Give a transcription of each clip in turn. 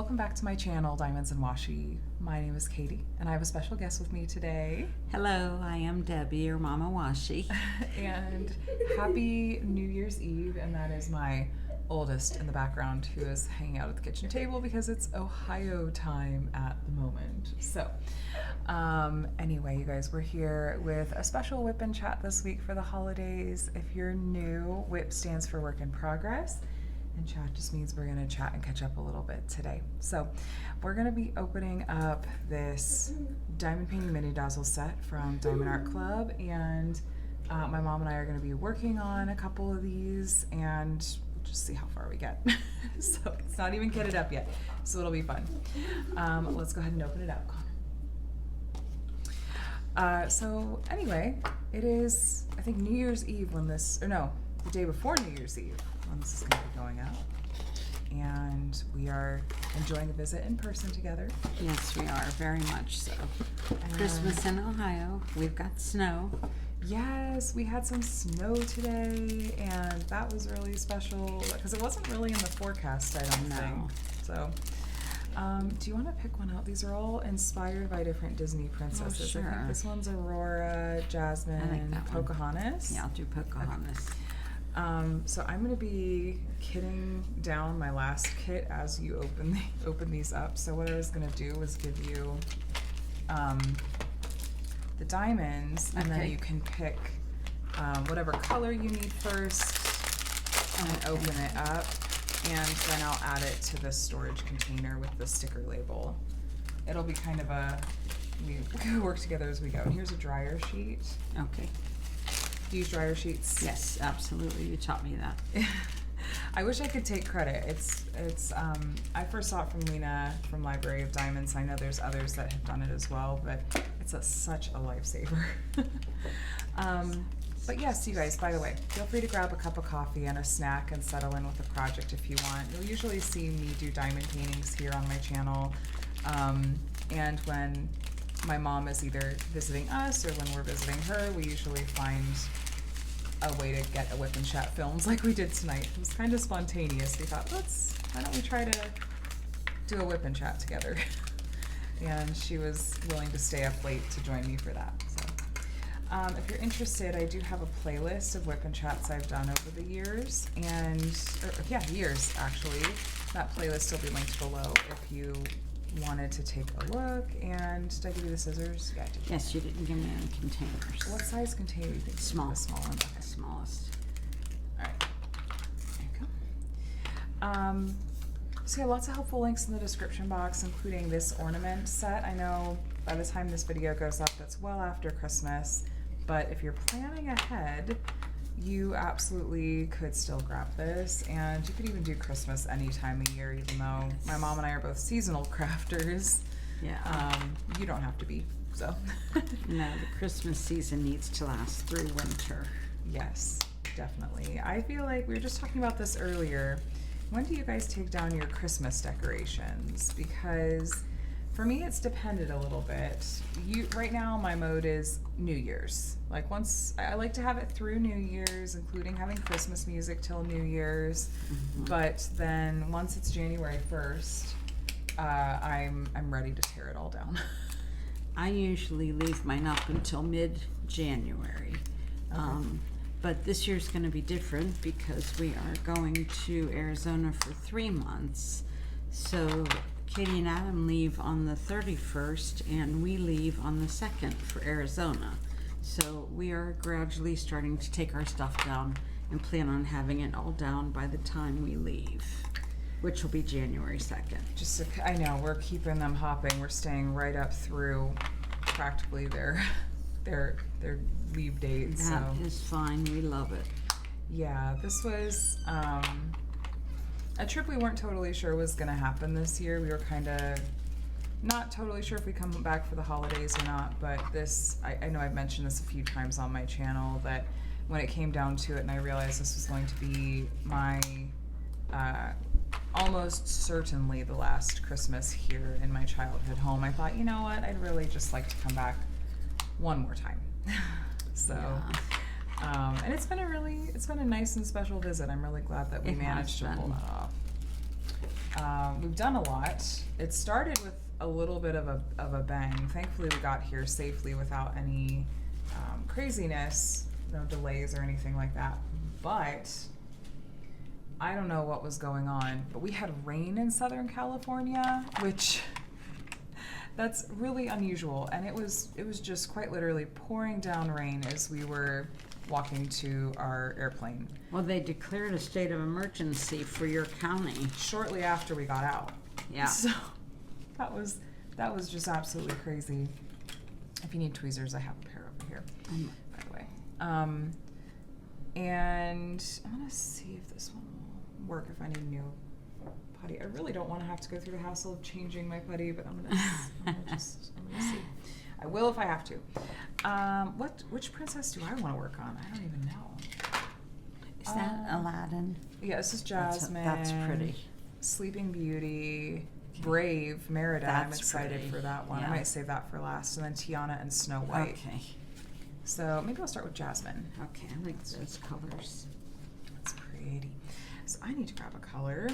Welcome back to my channel, Diamonds and Washi. My name is Katie, and I have a special guest with me today. Hello, I am Debbie, your Mama Washi. And happy New Year's Eve, and that is my oldest in the background who is hanging out at the kitchen table because it's Ohio time at the moment. So anyway, you guys, we're here with a special WIP and Chat this week for the holidays. If you're new, WIP stands for Work in Progress, and Chat just means we're going to chat and catch up a little bit today. So we're going to be opening up this diamond painting mini dazzle set from Diamond Art Club, and my mom and I are going to be working on a couple of these, and we'll just see how far we get. So it's not even kitted up yet, so it'll be fun. Let's go ahead and open it up, Connor. So anyway, it is, I think, New Year's Eve when this, or no, the day before New Year's Eve when this is going to be going out. And we are enjoying a visit in person together. Yes, we are, very much so. Christmas in Ohio. We've got snow. Yes, we had some snow today, and that was really special because it wasn't really in the forecast, I don't think. So, do you want to pick one out? These are all inspired by different Disney princesses. Oh, sure. I think this one's Aurora, Jasmine, Pocahontas. Yeah, I'll do Pocahontas. Okay. So I'm going to be kitting down my last kit as you open these up. So what I was going to do was give you the diamonds, and then you can pick whatever color you need first and open it up, and then I'll add it to the storage container with the sticker label. It'll be kind of we work together as we go. And here's a dryer sheet. Okay. Do you use dryer sheets? Yes, absolutely. You taught me that. I wish I could take credit. It's I first saw it from Lena from Library of Diamonds. I know there's others that have done it as well, but it's such a lifesaver. But yes, you guys, by the way, feel free to grab a cup of coffee and a snack and settle in with a project if you want. You'll usually see me do diamond paintings here on my channel. And when my mom is either visiting us or when we're visiting her, we usually find a way to get a WIP and Chat films like we did tonight. It was kind of spontaneous. We thought, why don't we try to do a WIP and Chat together? And she was willing to stay up late to join me for that. So if you're interested, I do have a playlist of WIP and Chats I've done over the years, years actually. That playlist will be linked below if you wanted to take a look. And did I give you the scissors? Yeah, I did. Yes, you didn't give me any containers. What size container do you think? Small. The small one? Okay. Smallest. All right. There you go. So yeah, lots of helpful links in the description box, including this ornament set. I know by the time this video goes up, that's well after Christmas, but if you're planning ahead, you absolutely could still grab this, and you could even do Christmas any time of year, even though my mom and I are both seasonal crafters. Yeah. You don't have to be, so. No, the Christmas season needs to last through winter. Yes, definitely. I feel like we were just talking about this earlier. When do you guys take down your Christmas decorations? Because for me, it's depended a little bit. Right now, my mode is New Year's. Like I like to have it through New Year's, including having Christmas music till New Year's. Mm-hmm. But then once it's January 1st, I'm ready to tear it all down. I usually leave mine up until mid-January. Okay. But this year's going to be different because we are going to Arizona for 3 months. So Katie and Adam leave on the 31st, and we leave on the 2nd for Arizona. So we are gradually starting to take our stuff down and plan on having it all down by the time we leave, which will be January 2nd. I know, we're keeping them hopping. We're staying right up through practically their leave dates. That is fine. We love it. Yeah, this was a trip we weren't totally sure was going to happen this year. We were kind of not totally sure if we come back for the holidays or not, but this, I know I've mentioned this a few times on my channel, that when it came down to it and I realized this was going to be my almost certainly the last Christmas here in my childhood home, I thought, you know what, I'd really just like to come back one more time. So yeah. And it's been a nice and special visit. I'm really glad that we managed to pull that off. We've done a lot. It started with a little bit of a bang. Thankfully, we got here safely without any craziness, no delays or anything like that. But I don't know what was going on, but we had rain in Southern California, which that's really unusual. And it was just quite literally pouring down rain as we were walking to our airplane. Well, they declared a state of emergency for your county. Shortly after we got out. Yeah. So that was just absolutely crazy. If you need tweezers, I have a pair over here, by the way. And I'm gonna see if this one will work if I need a new putty. I really don't want to have to go through the hassle of changing my putty, but I'm gonna see. I will if I have to. Which princess do I want to work on? I don't even know. Is that Aladdin? Yeah, this is Jasmine. That's pretty. Sleeping Beauty, Brave, Merida. I'm That's excited pretty. for that one. Yeah. I might save that for last. And then Tiana and Snow White. Okay. So maybe I'll start with Jasmine. Okay, I like those colors. That's pretty. So I need to grab a color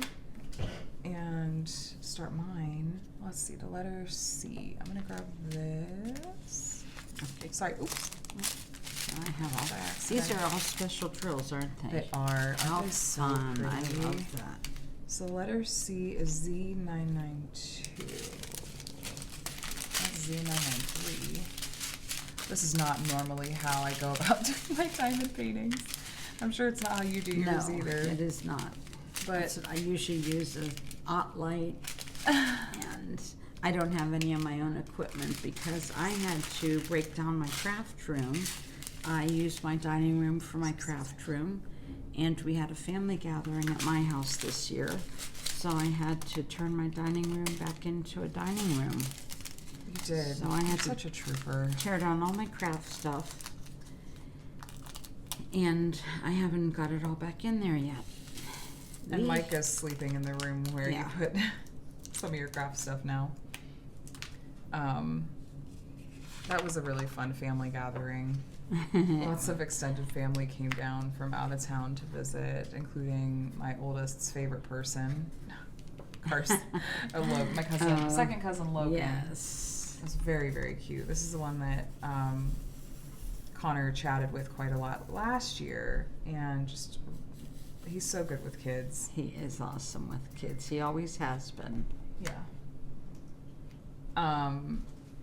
and start mine. Let's see, the letter C. I'm gonna grab this. Okay, sorry. Oops. I have all By that. accident. These are all special drills, aren't they? They are. How Aren't they so fun. I pretty? love that. So letter C is Z992. That's Z993. This is not normally how I go about doing my diamond paintings. I'm sure it's not how you do yours No, either. it is not. But I usually use a hot light, and I don't have any of my own equipment because I had to break down my craft room. I used my dining room for my craft room, and we had a family gathering at my house this year, so I had to turn my dining room back into a dining room. you did. So I had You're to such a trooper. tear down all my craft stuff, and I haven't got it all back in there yet. And Micah's sleeping in the room where Yeah. you put some of your craft stuff now. That was a really fun family gathering. Lots of extended family came down from out of town to visit, including my oldest's favorite person, Carson, my cousin, second cousin Logan. Yes. It was very, very cute. This is the one that Connor chatted with quite a lot last year, and just he's so good with kids. He is awesome with kids. He always has been. Yeah.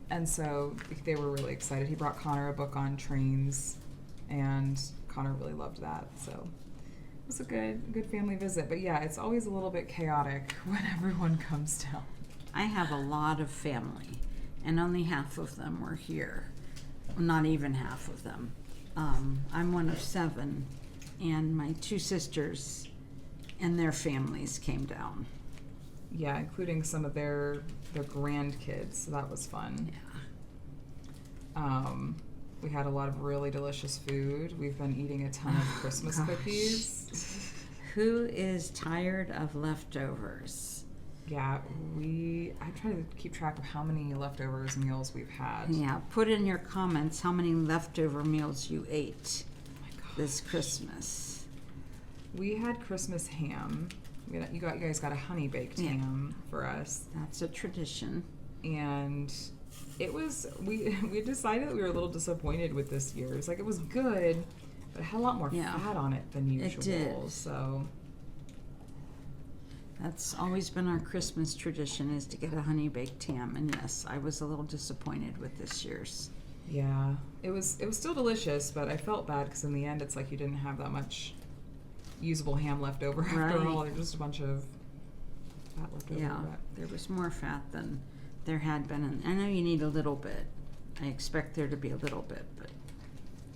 And so they were really excited. He brought Connor a book on trains, and Connor really loved that. So it was a good family visit. But yeah, it's always a little bit chaotic when everyone comes down. I have a lot of family, and only half of them were here. Not even half of them. I'm one of 7, and my 2 sisters and their families came down. Yeah, including some of their grandkids. So that was fun. Yeah. We had a lot of really delicious food. We've been eating a ton of Christmas Gosh. cookies. Who is tired of leftovers? Yeah, I try to keep track of how many leftovers meals we've had. Yeah, put in your comments how many leftover meals you ate Oh my gosh. this Christmas. We had Christmas ham. You guys got a honey baked Yeah. ham for us, That's a tradition. and it was we decided that we were a little disappointed with this year's. Like, it was good, but it had a lot more Yeah. fat on it than usual. It did. So That's always been our Christmas tradition, is to get a honey baked ham. And yes, I was a little disappointed with this year's. yeah, it was still delicious, but I felt bad because in the end, it's like you didn't have that much usable ham left over after Right. all. There's just a bunch of fat left over. Yeah, but- there was more fat than there had been. And I know you need a little bit. I expect there to be a little bit, but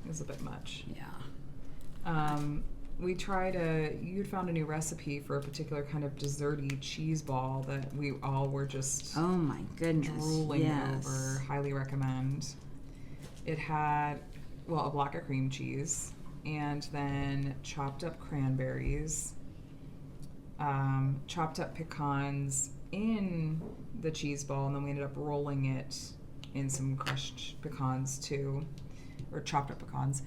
It was a bit much. yeah. We tried you'd found a new recipe for a particular kind of desserty cheese ball that we all were just Oh my goodness. drooling Yes. over. Highly recommend. It had, a block of cream cheese, and then chopped up cranberries, chopped up pecans in the cheese ball, and then we ended up rolling it in some crushed pecans too, or chopped up pecans.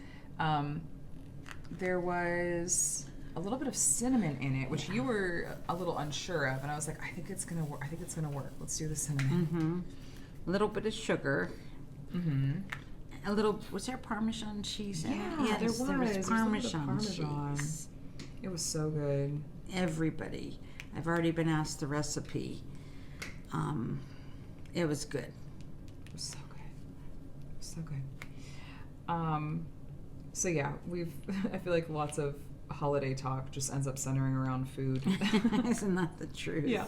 There was a little bit of cinnamon in it, which you were a little unsure of, and I was like, I think it's gonna work. I think it's gonna work. Let's do the cinnamon. A little bit of sugar. A little, was there Parmesan cheese in it? Yeah, there was. There was There was Parmesan Parmesan. cheese. It was so good. Everybody. I've already been asked the recipe. It was good. It was so good. It was so good. So yeah, I feel like lots of holiday talk just ends up centering around food. Isn't that the truth? Yeah.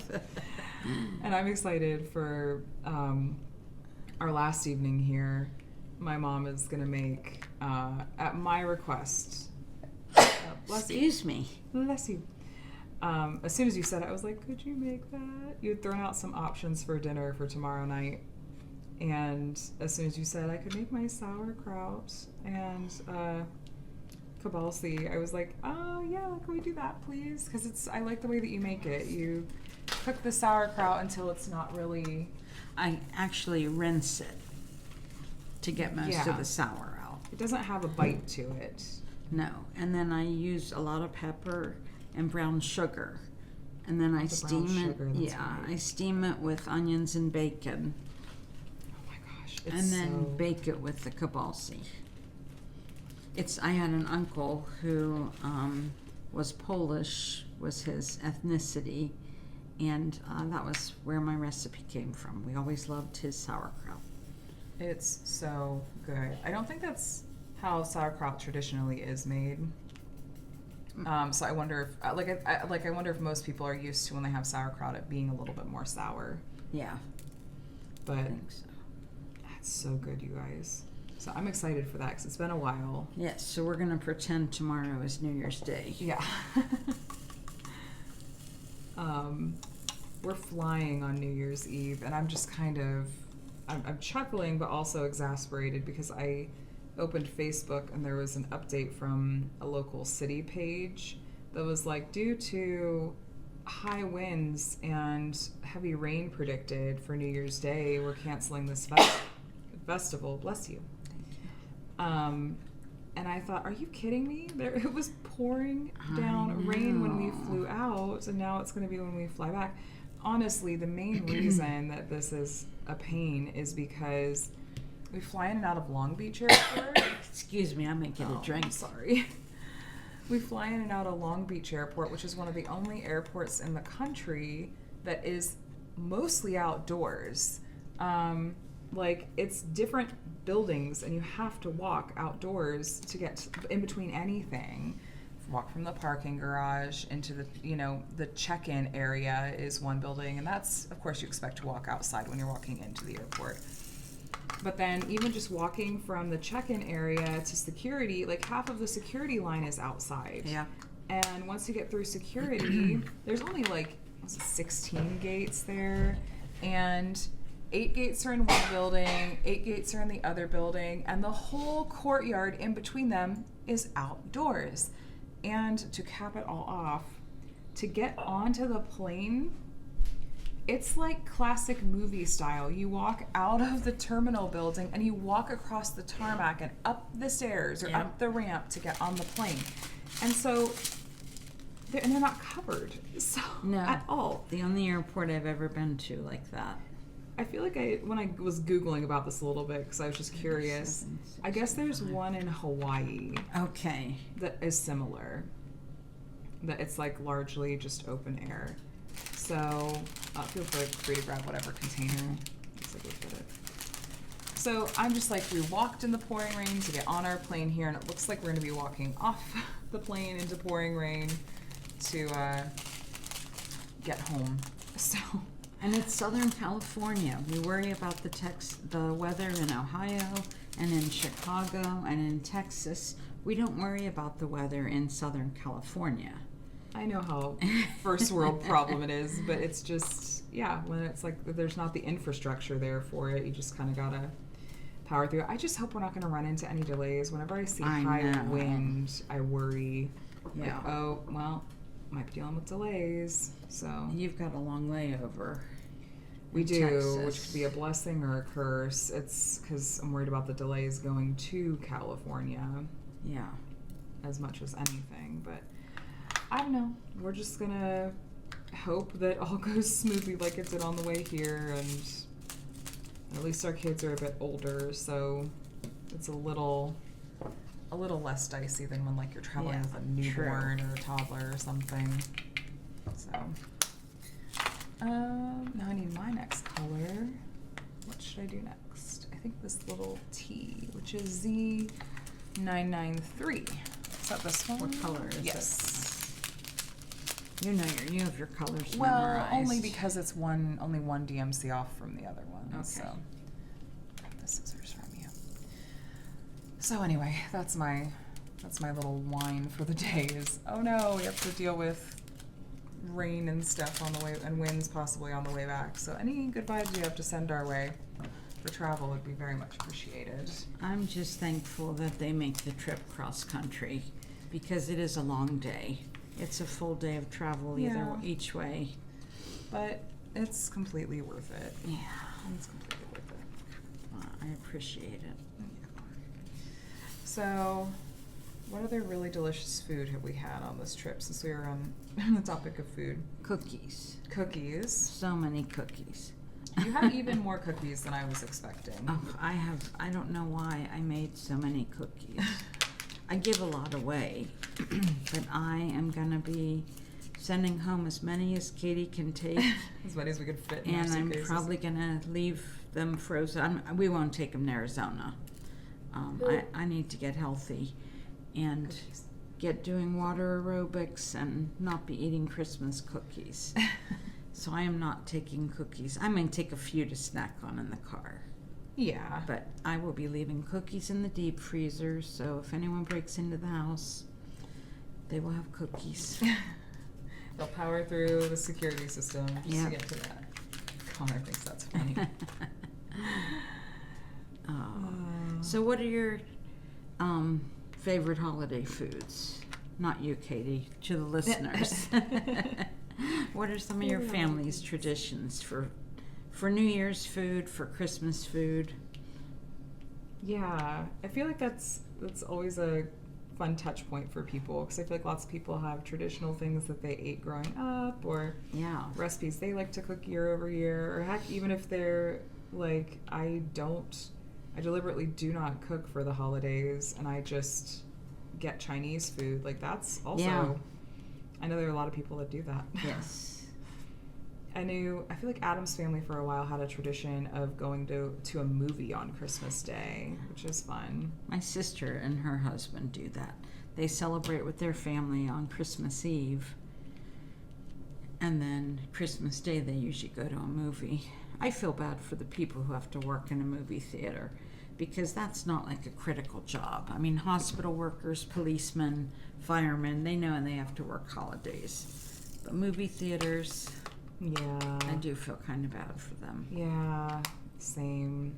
And I'm excited for our last evening here. My mom is going to make, at my request, Excuse me. bless you. As soon as you said it, I was like, could you make that? You had thrown out some options for dinner for tomorrow night. And as soon as you said I could make my sauerkraut and kabalsi, I was like, oh yeah, can we do that please? Because I like the way that you make it. You cook the sauerkraut until it's not really... I actually rinse it to get most of the sour out. It doesn't have a bite to it. No. And then I use a lot of pepper and brown sugar. And then I steam it. Sugar, that's Yeah, right. I steam it with onions and bacon. And then bake it with the kabalsi. I had an uncle who was Polish, was his ethnicity, and that was where my recipe came from. We always loved his sauerkraut. It's so good. I don't think that's how sauerkraut traditionally is made. So I wonder if, I wonder if most people are used to when they have sauerkraut it being a little bit more sour. Yeah, But I think so. it's so good, you guys. So I'm excited for that because it's been a while. Yes, so we're going to pretend tomorrow is New Year's Day. Yeah. We're flying on New Year's Eve, and I'm just kind of, I'm chuckling but also exasperated because I opened Facebook and there was an update from a local city page that was like, due to high winds and heavy rain predicted for New Year's Day, we're canceling this festival. Bless you. And I thought, are you kidding me? It was pouring down rain when we flew out, and now it's going to be when we fly back. Honestly, the main reason that this is a pain is because we fly in and out of Long Beach Airport. Excuse me, I may get a drink. I'm sorry. We fly in and out of Long Beach Airport, which is one of the only airports in the country that is mostly outdoors. It's different buildings, and you have to walk outdoors to get in between anything. Walk from the parking garage into the check-in area is one building, and that's, of course, you expect to walk outside when you're walking into the airport. But then even just walking from the check-in area to security, like half of the security line is outside. Yeah. And once you get through security, there's only 16 gates there, and 8 gates are in one building, 8 gates are in the other building, and the whole courtyard in between them is outdoors. And to cap it all off, to get onto the plane, it's like classic movie style. You walk out of the terminal building and you walk across the tarmac and up the stairs or up the ramp to get on the plane. And so, they're not covered at all. The only airport I've ever been to like that. I feel like when I was Googling about this a little bit, because I was just curious, I guess there's one in Hawaii. Okay. That is similar. That it's largely just open air. So feel free to grab whatever container. Looks like we fit it. So I'm just we walked in the pouring rain to get on our plane here, and it looks like we're going to be walking off the plane into pouring rain to get home. So. And it's Southern California. We worry about the weather in Ohio and in Chicago and in Texas. We don't worry about the weather in Southern California. I know how first world problem it is, but it's just, when it's there's not the infrastructure there for it, you just kind of gotta power through it. I just hope we're not going to run into any delays. Whenever I see high wind, I worry. Yeah. Might be dealing with delays. So you've got a long layover. We do, Texas. Which could be a blessing or a curse. It's because I'm worried about the delays going to California. Yeah. As much as anything, but I don't know. We're just gonna hope that all goes smoothly like it did on the way here, and at least our kids are a bit older, so it's a little less dicey than when like you're traveling with a newborn or a toddler or something. So, now I need my next color. What should I do next? I think this little T, which is Z993. Is that this one? What color is it? Yes. You have your colors Well, memorized. only because it's only one DMC off from the other one. Okay. So, grab the scissors from you. So anyway, that's my little whine for the day. Is oh no, we have to deal with rain and stuff on the way, and winds possibly on the way back. So any good vibes you have to send our way for travel would be very much appreciated. I'm just thankful that they make the trip cross country, because it is a long day. It's a full day of travel each way. But it's completely worth it. Yeah. It's completely worth it. I appreciate it. So, what other really delicious food have we had on this trip since we were on the topic of food? Cookies. Cookies. So many cookies. You have even more cookies than I was expecting. Oh, I don't know why I made so many cookies. I give a lot away, but I am going to be sending home as many as Katie can take. As many as we could fit in our And I'm suitcases. probably going to leave them frozen. We won't take them to Arizona. I need to get healthy and Cookies. get doing water aerobics and not be eating Christmas cookies. So I am not taking cookies. I may take a few to snack on in the car. Yeah. But I will be leaving cookies in the deep freezer, so if anyone breaks into the house, they will have cookies. They'll power through the security system just to Yep. get to that. Connor thinks that's funny. So what are your favorite holiday foods? Not you, Katie, to the listeners. What are some of your family's traditions for New Year's food, for Christmas food? Yeah, I feel like that's always a fun touch point for people, because I feel like lots of people have traditional things that they ate growing up, or recipes they like to cook year over year, or heck, even if they're like, I deliberately do not cook for the holidays and I just get Chinese food. Like that's also, I know there are a lot of people that do that. Yes. I feel like Adam's family for a while had a tradition of going to a movie on Christmas Day, which is fun. My sister and her husband do that. They celebrate with their family on Christmas Eve, and then Christmas Day they usually go to a movie. I feel bad for the people who have to work in a movie theater, because that's not like a critical job. I mean, hospital workers, policemen, firemen, they know they have to work holidays. But movie theaters, I do feel kind of bad for them. Yeah, same.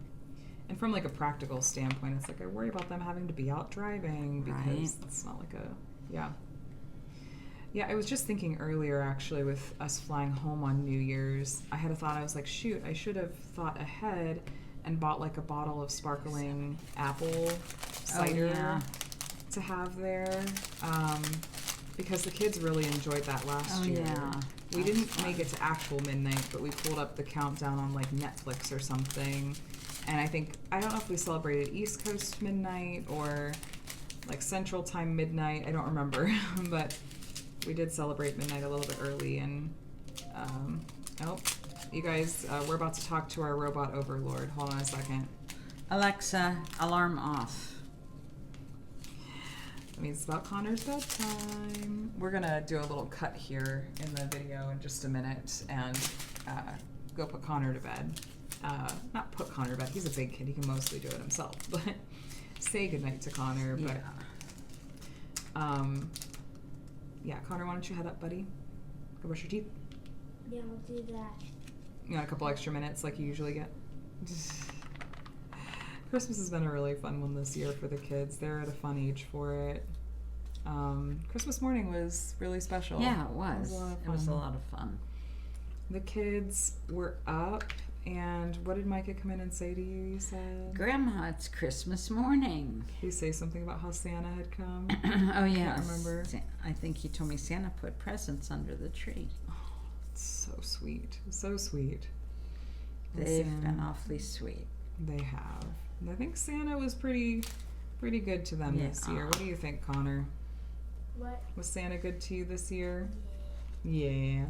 And from like a practical standpoint, it's like I worry about them having to be out driving, because it's not like Yeah, I was just thinking earlier actually with us flying home on New Year's, I had a thought, I was like, shoot, I should have thought ahead and bought like a bottle of sparkling apple cider to have there. Because the kids really enjoyed that last year. Yeah. We didn't make it to actual midnight, but we pulled up the countdown on like Netflix or something. And I don't know if we celebrated East Coast midnight or like Central Time midnight. I don't remember, but we did celebrate midnight a little bit early. And you guys, we're about to talk to our robot overlord. Hold on a second. Alexa, alarm off. That means it's about Connor's bedtime. We're gonna do a little cut here in the video in just a minute and go put Connor to bed. Not put Connor to bed, he's a big kid, he can mostly do it himself, but say goodnight to Connor. But Connor, why don't you head up, buddy? Go brush your teeth. Yeah, I'll do that. You got a couple extra minutes like you usually get. Christmas has been a really fun one this year for the kids. They're at a fun age for it. Christmas morning was really special. Yeah, it was. It was a lot of fun. It was a lot of fun. The kids were up And what did Micah come in and say to you, you said? Grandma, it's Christmas morning. Did he say something about how Santa had come? Oh, yeah. Can't remember. I think he told me Santa put presents under the tree. Oh, it's so sweet. So sweet. They've been awfully sweet. They have. And I think Santa was pretty good to them this year. What do you think, Connor? What? Was Santa good to you this year? Yeah.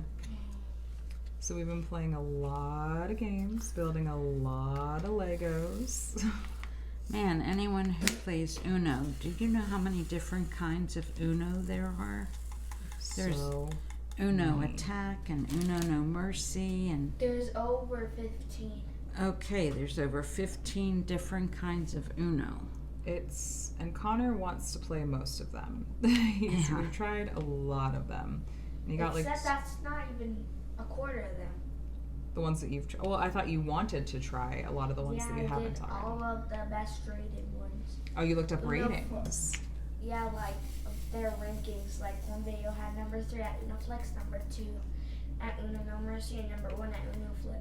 So we've been playing a lot of games, building a lot of Legos. Man, anyone who plays Uno, do you know how many different kinds of Uno there are? There's so Uno many. Attack and Uno No Mercy and... There's over 15. Okay, there's over 15 different kinds of Uno. And Connor wants to play most of them. We've tried a lot of them. And you got Except that's not even a quarter of them. the ones that you've tried. Well, I thought you wanted to try a lot of the ones that you haven't I did tried. all of the best rated ones. Oh, you looked up Uno ratings. Yeah, like their rankings. Like one video had number 3 at Uno Flex, number 2 at Uno No Mercy, and number 1 at Uno Flip.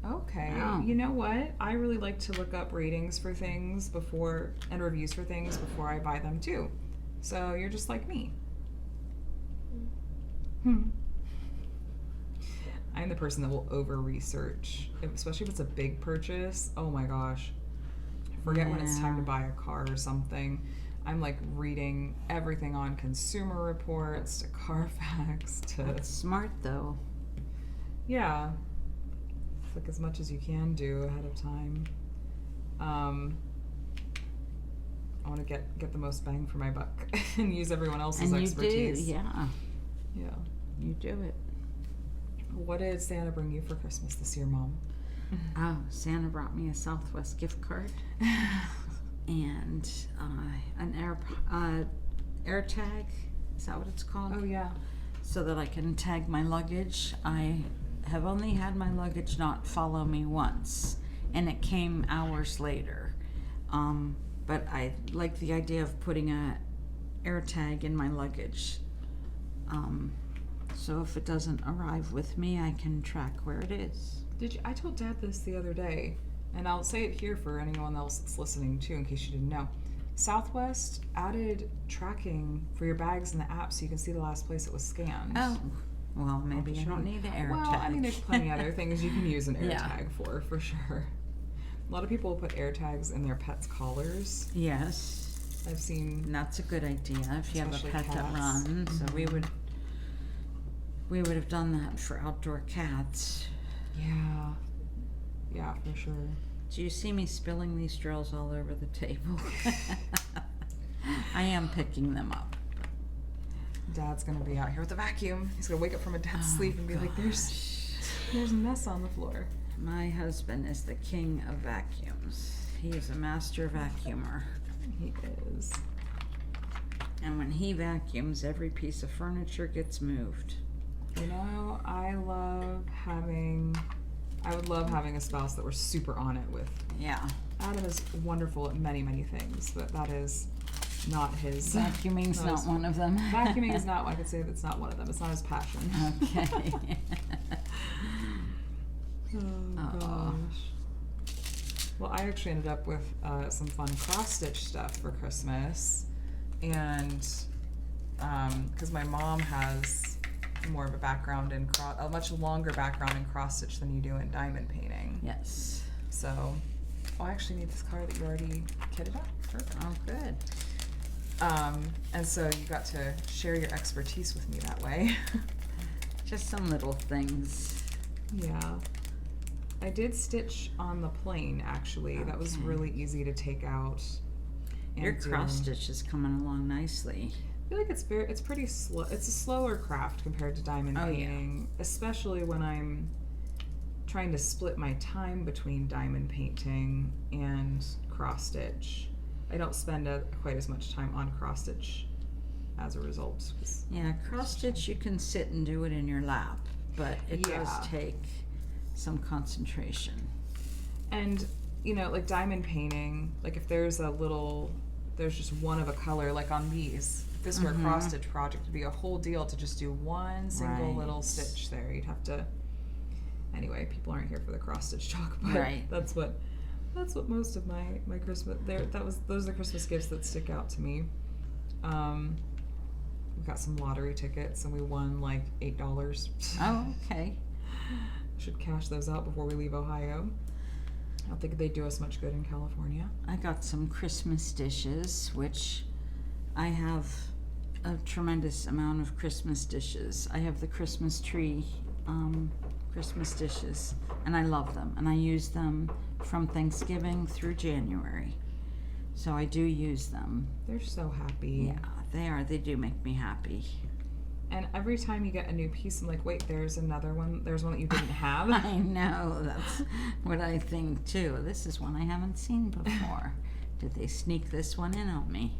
Okay. Wow. You know what? I really like to look up ratings for things and reviews for things before I buy them too. So you're just like me. I'm the person that will over-research, especially if it's a big purchase. Oh my gosh. Forget when it's time to buy a car or something. I'm like reading everything on Consumer Reports to Carfax to... That's smart, though. Yeah. It's like as much as you can do ahead of time. I want to get the most bang for my buck and use everyone else's expertise. And you do, yeah. Yeah. You do it. What did Santa bring you for Christmas this year, Mom? Oh, Santa brought me a Southwest gift card and an air tag. Is that what it's called? Oh, yeah. So that I can tag my luggage. I have only had my luggage not follow me once, and it came hours later. But I like the idea of putting a air tag in my luggage. So if it doesn't arrive with me, I can track where it is. I told Dad this the other day, and I'll say it here for anyone else that's listening too, in case you didn't know. Southwest added tracking for your bags in the app so you can see the last place it was scanned. Oh, well, maybe you don't need an air tag. Well, I mean, there's plenty of other things you can use an air Yeah. tag for sure. A lot of people put air tags in their pets' collars. Yes. I've seen. And that's a good idea if you have a Especially pet that cats. runs. So we would have done that for outdoor cats. Yeah, for sure. Do you see me spilling these drills all over the table? I am picking them up. Dad's gonna be out here with a vacuum. He's gonna wake up from a dead sleep and be like, there's a mess on the floor. My husband is the king of vacuums. He is a master vacuumer. He is. And when he vacuums, every piece of furniture gets moved. You know, I would love having a spouse that we're super on it with. Yeah. Adam is wonderful at many, many things, but that is not his. Vacuuming's not one of them. Vacuuming is not, I could say that's not one of them. It's not his passion. Okay. Oh, gosh. Well, I actually ended up with some fun cross-stitch stuff for Christmas. And because my mom has more of a background in a much longer background in cross-stitch than you do in diamond painting. Yes. So, I actually need this card that you already kitted up. Perfect. Oh, good. And so you got to share your expertise with me that way. Just some little things. Yeah. I did stitch on the plane, actually. That was really easy to take out. Your cross stitch is coming along nicely. I feel like it's pretty slow. It's a slower craft compared to diamond painting, especially when I'm trying to split my time between diamond painting and cross stitch. I don't spend quite as much time on cross stitch as a result. Yeah, cross stitch you can sit and do it in your lap, but it does take some concentration. And you know, like diamond painting, like if there's just one of a color, like on these. If this were a cross stitch project, it'd be a whole deal to just do one single little stitch there. You'd have to Anyway, people aren't here for the cross stitch talk, but Right. that's what most of my Christmas those are the Christmas gifts that stick out to me. We got some lottery tickets and we won like $8. Oh, okay. Should cash those out before we leave Ohio. I don't think they do us much good in California. I got some Christmas dishes, which I have a tremendous amount of Christmas dishes. I have the Christmas tree Christmas dishes, and I love them, and I use them from Thanksgiving through January. So I do use them. They're so happy. Yeah, they are. They do make me happy. And every time you get a new piece, I'm like, wait, there's another one. There's one that you didn't have. I know. That's what I think too. This is one I haven't seen before. Did they sneak this one in on me?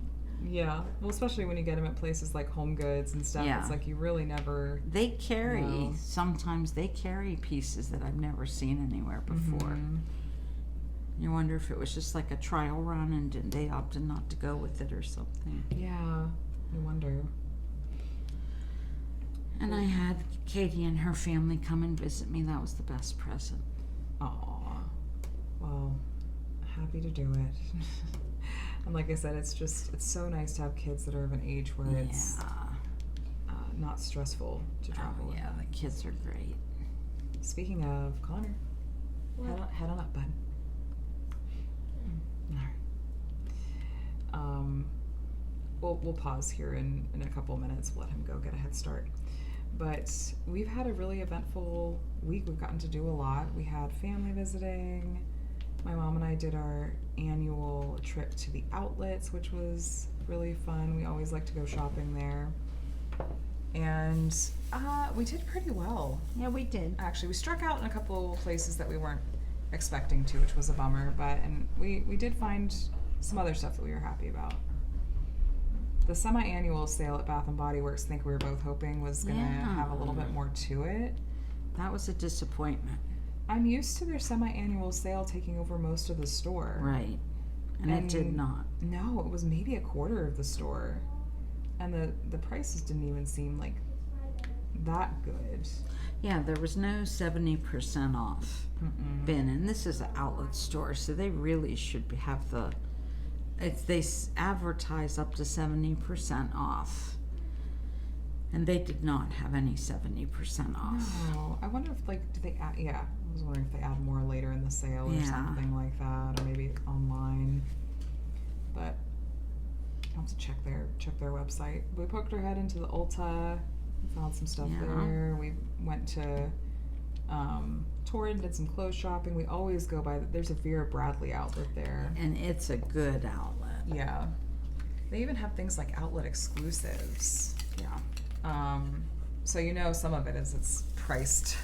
Yeah. Well, especially when you get them at places like Home Goods and stuff. Yeah. It's like you really never. They carry, No. sometimes they carry pieces that I've never seen anywhere before. Mhm. You wonder if it was just like a trial run and they opted not to go with it or something. Yeah. I wonder. And I had Katie and her family come and visit me. That was the best present. Aw. Well, happy to do it. And like I said, it's so nice to have kids that are of an age where it's not stressful to travel. Oh, with yeah, them. the kids are great. Speaking of Connor, head on up, bud. All right. We'll pause here in a couple of minutes. We'll let him go get a head start. But we've had a really eventful week. We've gotten to do a lot. We had family visiting. My mom and I did our annual trip to the outlets, which was really fun. We always like to go shopping there. And we did pretty well. Yeah, we did. Actually, we struck out in a couple places that we weren't expecting to, which was a bummer. And we did find some other stuff that we were happy about. The semi-annual sale at Bath & Body Works, I think we were both hoping was going to have a little bit more to it. That was a disappointment. I'm used to their semi-annual sale taking over most of the store. Right. And it did not. No, it was maybe a quarter of the store. And the prices didn't even seem like that good. Yeah, there was no 70% off bin, and this is an outlet store, so they really should have they advertise up to 70% off, and they did not have any 70% off. No, I wonder if do they add? Yeah, I was wondering if they add more later in the sale or Yeah. something like that, or maybe online. But I'll have to check their website. We poked our head into the Ulta, found some stuff Yeah. there. We went to Torrid, did some clothes shopping. We always go by. There's a Vera Bradley outlet there. And it's a good outlet. Yeah, they even have things like outlet exclusives. Yeah. So some of it is it's priced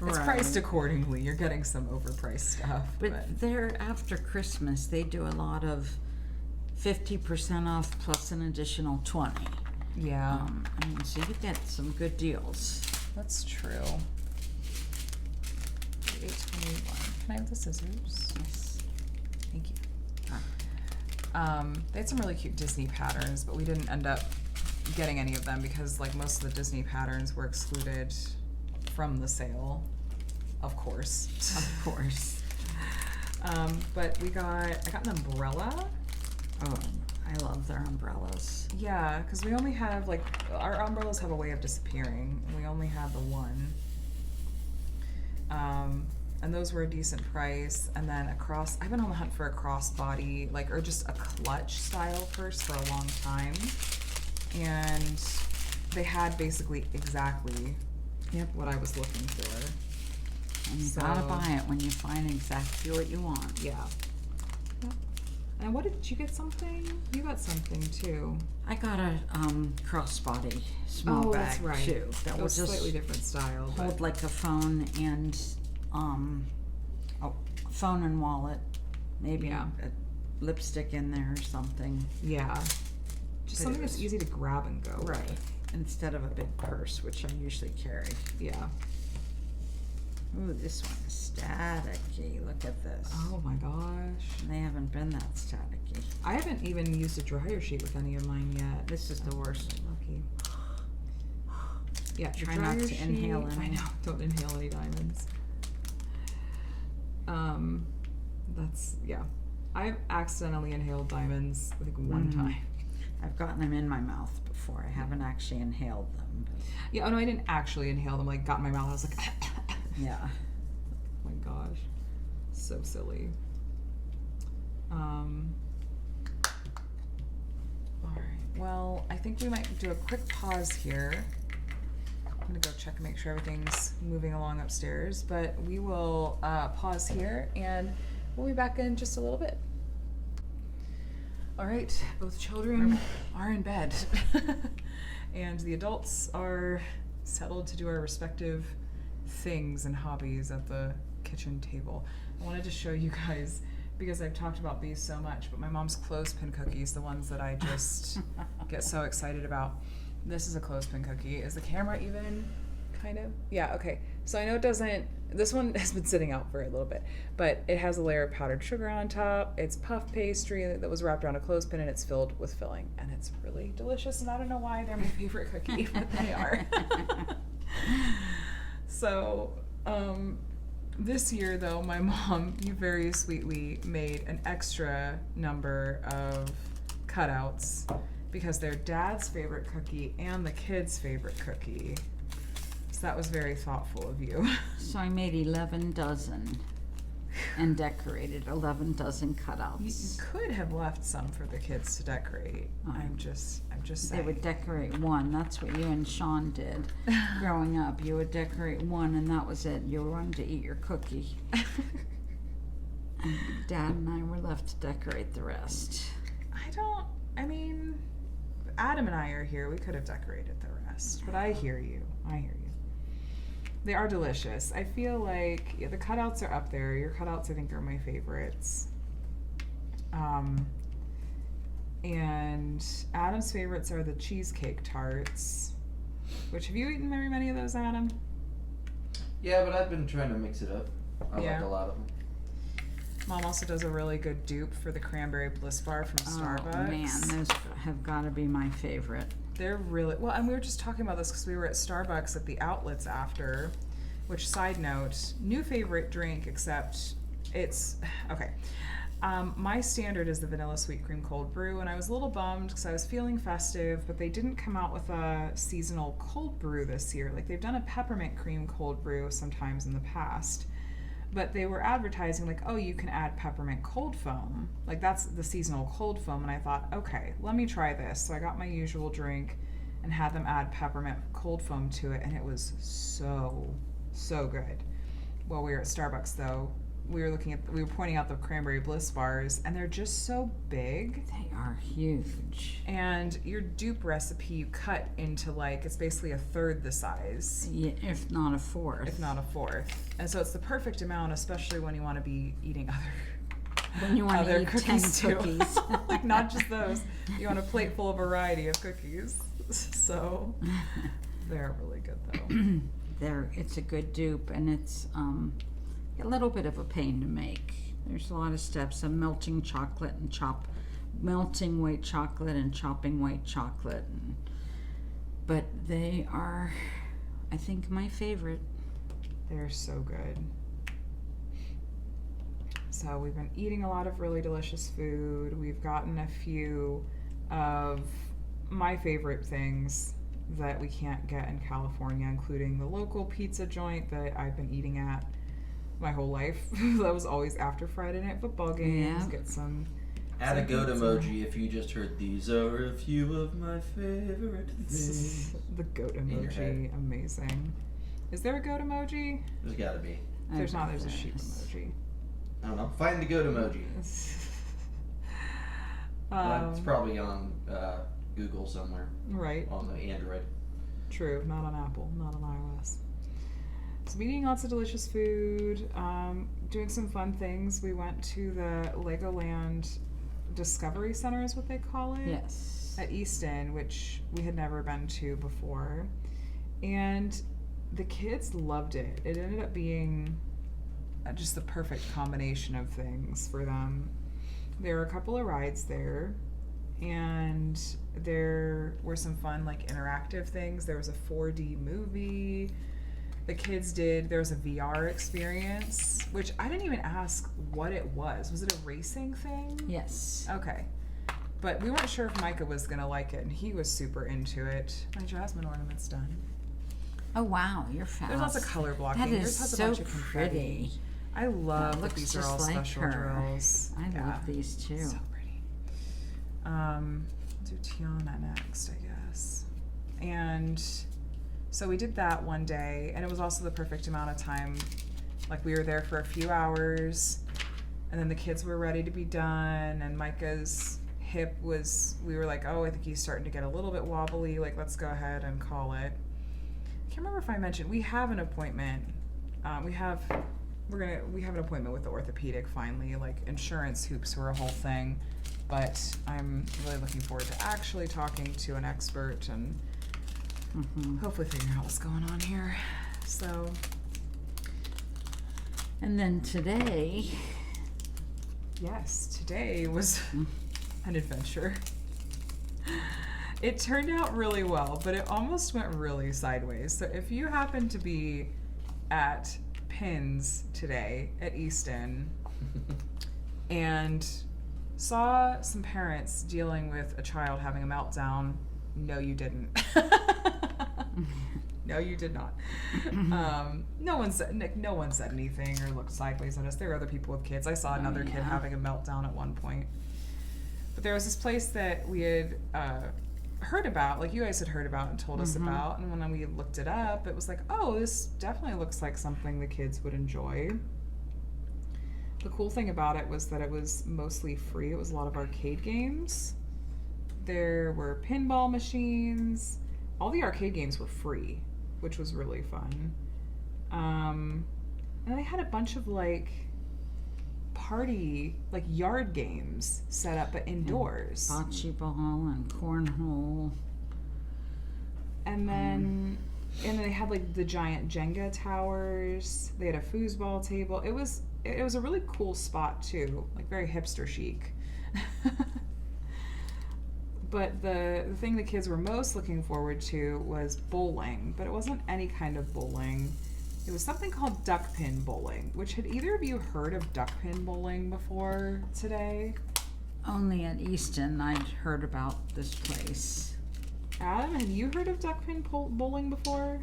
Right. priced accordingly. You're getting some overpriced stuff. But they're after Christmas, they do a lot of 50% off plus an additional 20. Yeah, So you get some good deals. that's true. 821. Can I have the scissors? Yes. Thank you. They had some really cute Disney patterns, but we didn't end up getting any of them because most of the Disney patterns were excluded from the sale, of course. Of course. But I got an umbrella. Oh, I love their umbrellas. Yeah, because we only have our umbrellas have a way of disappearing, and we only had the one. And those were a decent price. And then I've been on the hunt for a crossbody, or just a clutch style purse for a long time. And they had basically exactly what I was looking for. And you gotta buy it when you find exactly what you want. Yeah. Yep. And what did you get something? You got something too. I got a crossbody small bag that's right. too. That It was will just slightly different style. hold But like a phone and phone and wallet, maybe Yeah. a lipstick in there or something. yeah. Just But something it that's was- easy to grab and go. Right. Instead of a big purse, which I usually carry. Yeah. Ooh, this one is staticky. Look at this. Oh my gosh. They haven't been that staticky. I haven't even used a dryer sheet with any of mine yet. This is the worst. Lucky. Yeah, Try the not dryer to inhale sheet- any. I know, don't inhale any diamonds. That's, yeah. I've accidentally inhaled diamonds, I think, one time. I've gotten them in my mouth before. I haven't actually inhaled them. But Yeah, oh no, I didn't actually inhale them, like, got in my mouth, I was like, yeah. oh my gosh. So silly. Alright, well, I think we might do a quick pause here. I'm gonna go check and make sure everything's moving along upstairs, but we will pause here and we'll be back in just a little bit. Alright, both children are in bed and the adults are settled to do our respective things and hobbies at the kitchen table. I wanted to show you guys, because I've talked about these so much, but my mom's clothespin cookies, the ones that I just get so excited about. This is a clothespin cookie. Is the camera even kind of? Yeah, okay. So I know it doesn't, this one has been sitting out for a little bit, but it has a layer of powdered sugar on top. It's puff pastry that was wrapped around a clothespin and it's filled with filling. And it's really delicious, and I don't know why they're my favorite cookie, but they are. So, this year though, my mom, you very sweetly made an extra number of cutouts because they're dad's favorite cookie and the kids' favorite cookie. So that was very thoughtful of you. So I made 11 dozen and decorated 11 dozen You cutouts. could have left some for the kids to decorate. I'm just They saying. would decorate one. That's what you and Sean did growing up. You would decorate one, and that was it. You wanted to eat your cookie. And Dad and I were left to decorate the rest. I mean, Adam and I are here. We could have decorated the rest, but I hear you. They are delicious. I feel like the cutouts are up there. Your cutouts, I think, are my favorites. And Adam's favorites are the cheesecake tarts. Which, have you eaten very many of those, Adam? Yeah, but I've been trying to mix it up. I Yeah. like a lot of them. Mom also does a really good dupe for the cranberry bliss bar from Starbucks. Oh man, those have got to be my favorite. They're really well, and we were just talking about this because we were at Starbucks at the outlets after. Which, side note, new favorite drink, except it's okay. My standard is the vanilla sweet cream cold brew, and I was a little bummed because I was feeling festive, but they didn't come out with a seasonal cold brew this year. Like, they've done a peppermint cream cold brew sometimes in the past, but they were advertising like, oh, you can add peppermint cold foam. Like, that's the seasonal cold foam, and I thought, okay, let me try this. So I got my usual drink and had them add peppermint cold foam to it, and it was so good. While we were at Starbucks, though, we were pointing out the cranberry bliss bars, and they're just so big. They are huge. And your dupe recipe, you cut into it's basically a third the size, Yeah, if not a fourth. if not a fourth. And so it's the perfect amount, especially when you want to be eating When you want other to eat 10 cookies too. cookies. Like, not just those. You want a plate full of variety of cookies. So they're really good though. It's a good dupe, and it's a little bit of a pain to make. There's a lot of steps of melting white chocolate and chopping white chocolate, but they are, I think, my favorite. They're so good. So we've been eating a lot of really delicious food. We've gotten a few of my favorite things that we can't get in California, including the local pizza joint that I've been eating at my whole life. That was always after Friday night football games. Yeah. Get some. Add a some goat pizza. emoji if you just heard these are a few of my favorite things. The goat In your emoji, head. amazing. Is there a goat emoji? There's gotta be. If there's not, there's a There sheep is. emoji. I don't know. Find the goat emoji. It's probably on Google somewhere Right. on the Android. True, not on Apple, not on iOS. So we're eating lots of delicious food, doing some fun things. We went to the Legoland Discovery Center is what they call it. Yes. At Easton, which we had never been to before. And the kids loved it. It ended up being just the perfect combination of things for them. There were a couple of rides there, and there were some fun like interactive things. There was a 4D movie. The kids there was a VR experience, which I didn't even ask what it was. Was it a racing thing? Yes. Okay. But we weren't sure if Micah was going to like it, and he was super into it. My jasmine ornament's done. Oh wow, you're fast. There's lots of color blocking. That Yours is has a so bunch of confetti. pretty. I love that looks these are just all like special her. drills. I love these too. So pretty. Do Tiana next, I guess. And so we did that one day, and it was also the perfect amount of time. Like, we were there for a few hours, and then the kids were ready to be done, and Micah's hip we were like, oh, I think he's starting to get a little bit wobbly, like, let's go ahead and call it. I can't remember if I mentioned, we have an appointment. We have an appointment with the orthopedic finally. Like, insurance hoops were a whole thing, but I'm really looking forward to actually talking to an expert and hopefully figuring out what's going on here. So, And then today, yes, today was an adventure. It turned out really well, but it almost went really sideways. So if you happen to be at Pins today at Easton and saw some parents dealing with a child having a meltdown, no, you didn't. No, you did not. No one said anything or looked sideways at us. There were other people with kids. I saw another kid having a meltdown at one point. But there was this place that we had heard about, like you guys had heard about and told us about, and when we looked it up, it was like, oh, this definitely looks like something the kids would enjoy. The cool thing about it was that it was mostly free. It was a lot of arcade games. There were pinball machines. All the arcade games were free, which was really fun. And they had a bunch of like party, like yard games set up but indoors. bocce ball and cornhole. And then they had like the giant Jenga towers. They had a foosball table. It was a really cool spot too, like very hipster chic. But the thing the kids were most looking forward to was bowling, but it wasn't any kind of bowling. It was something called Duckpin bowling, which had either of you heard of Duckpin bowling before today? Only at Easton I'd heard about this place. Adam, have you heard of Duckpin bowling before?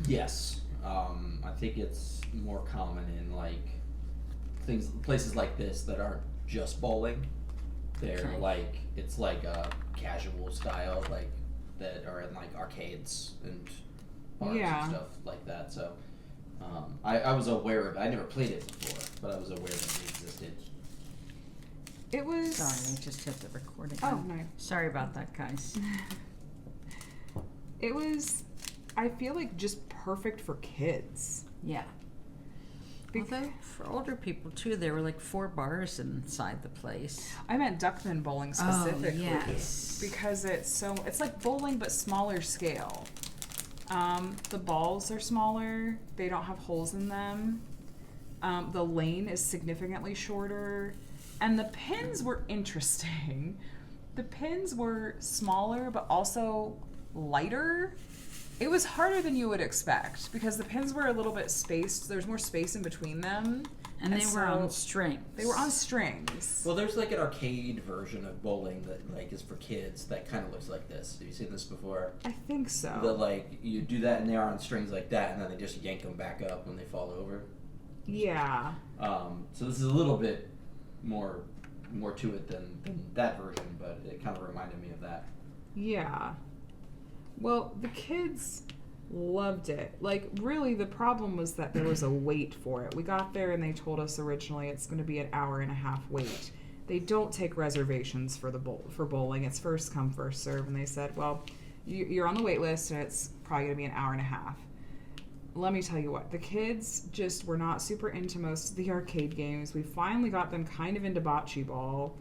Yes. I think it's more common in like places like this that aren't just bowling. They're like, it's like a casual style, like that are in like arcades and bars and stuff like that. So I was aware of it. I never played it before, but I was aware that it existed. It was... Sorry, I just hit the recording. Oh, no. Sorry about that, guys. It was, I feel like, just perfect for kids. Yeah. Although for older people too, there were like 4 bars inside the place. I meant Duckpin bowling specifically. Oh, yes. Because it's like bowling but smaller scale. The balls are smaller. They don't have holes in them. The lane is significantly shorter. And the pins were interesting. The pins were smaller but also lighter. It was harder than you would expect because the pins were a little bit spaced. There's more space in between them. And they were on strings. They were on strings. Well, there's like an arcade version of bowling that like is for kids that kind of looks like this. Have you seen this before? I think so. That like you do that and they are on strings like that, and then they just yank them back up when they fall over. Yeah. So this is a little bit more to it than that version, but it kind of reminded me of that. Yeah. Well, the kids loved it. Like, really, the problem was that there was a wait for it. We got there and they told us originally it's going to be an hour and a half wait. They don't take reservations for for bowling. It's first come, first serve. And they said, well, you're on the wait list and it's probably going to be an hour and a half. Let me tell you what, the kids just were not super into most of the arcade games. We finally got them kind of into bocce ball.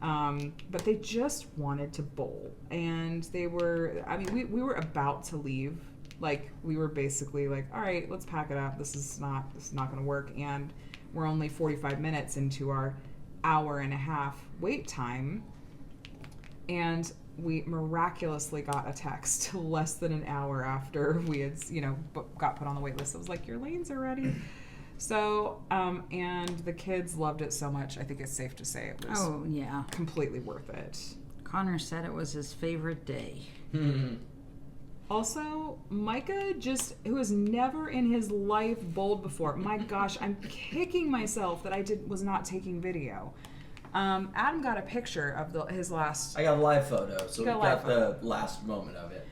But they just wanted to bowl, and we were about to leave. Like, we were basically like, all right, let's pack it up. This is not going to work. And we're only 45 minutes into our hour and a half wait time. And we miraculously got a text less than an hour after we had, got put on the wait list. It was like, your lanes are ready. So, and the kids loved it so much. I think it's safe to say it was completely worth it. Connor said it was his favorite day. Also, Micah who has never in his life bowled before. My gosh, I'm kicking myself that I was not taking video. Adam got a picture of his last. I got a live photo, so we got the last moment of it.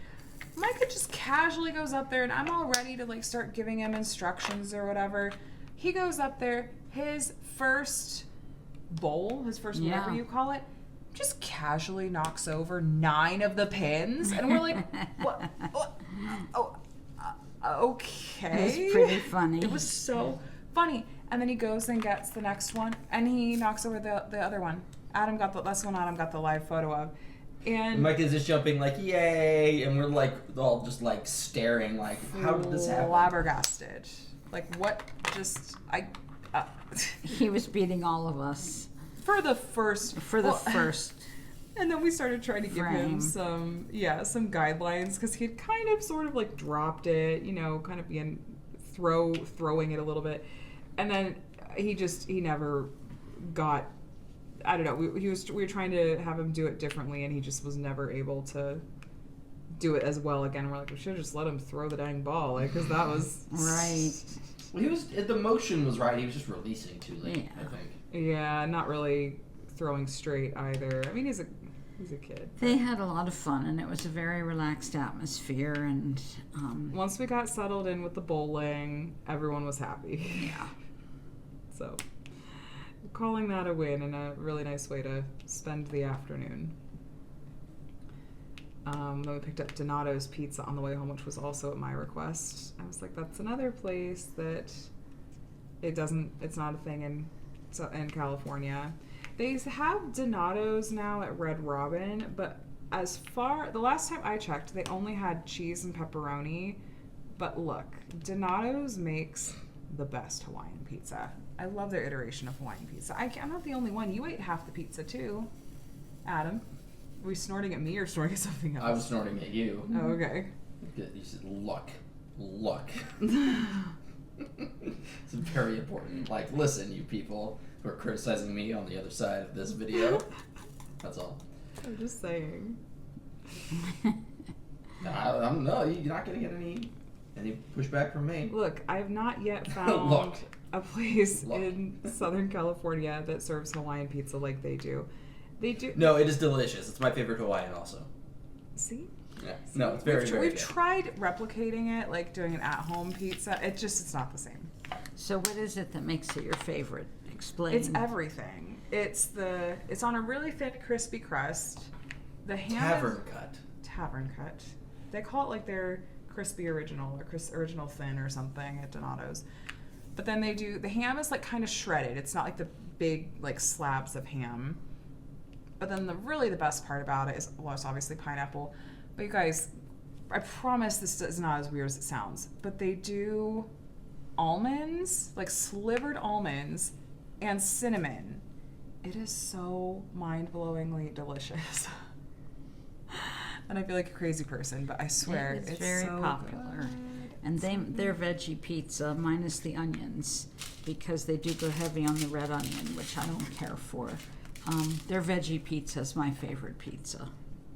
Micah just casually goes up there, and I'm all ready to like start giving him instructions or whatever. He goes up there, his first bowl, whatever you call it, just casually knocks over 9 of the pins, and we're like, what? Oh, okay. It was pretty funny. It was so funny. And then he goes and gets the next one, and he knocks over the other one. That's the one Adam got the live photo of. And Mike is just jumping like, yay! And we're like, all just like staring like, how did this happen? Flabbergasted. Like, what He was beating all of us. For the first. And then we started trying to give him some guidelines, because he had kind of sort of like dropped it, kind of being throwing it a little bit. And then he never got, I don't know, we were trying to have him do it differently, and he just was never able to do it as well again. We're like, we should have just let him throw the dang ball, like, because that was right. Well, the motion was right. He was just releasing too late, I think. Yeah, not really throwing straight either. I mean, he's a kid. They had a lot of fun, and it was a very relaxed atmosphere. And once we got settled in with the bowling, everyone was happy. Yeah. So, calling that a win and a really nice way to spend the afternoon. Then we picked up Donato's Pizza on the way home, which was also at my request. I was like, that's another place that it's not a thing in California. They have Donato's now at Red Robin, but the last time I checked, they only had cheese and pepperoni. But look, Donato's makes the best Hawaiian pizza. I love their iteration of Hawaiian pizza. I'm not the only one. You ate half the pizza too, Adam. Were you snorting at me or snorting at something else? I was snorting at you. Oh, okay. You said luck. It's very important. Like, listen, you people who are criticizing me on the other side of this video. That's all. I'm just saying. No, you're not going to get any pushback from me. Look, I've not yet found a place in Southern California that serves Hawaiian pizza like they do. They do. No, it is delicious. It's my favorite Hawaiian also. See? Yeah. No, it's very, very We've good. tried replicating it, like doing an at-home pizza. It's not the same. So what is it that makes it your favorite? Explain. It's everything. It's on a really thin, crispy crust. The ham Tavern cut. They call it like their crispy original or original thin or something at Donato's. But then the ham is like kind of shredded. It's not like the big like slabs of ham. But then the best part about it is, well, it's obviously pineapple. But you guys, I promise this is not as weird as it sounds. But they do almonds, like slivered almonds, and cinnamon. It is so mind-blowingly delicious. And I feel like a crazy person, but I swear it's very so popular. good. And their veggie pizza minus the onions, because they do go heavy on the red onion, which I don't care for. Their veggie pizza is my favorite pizza.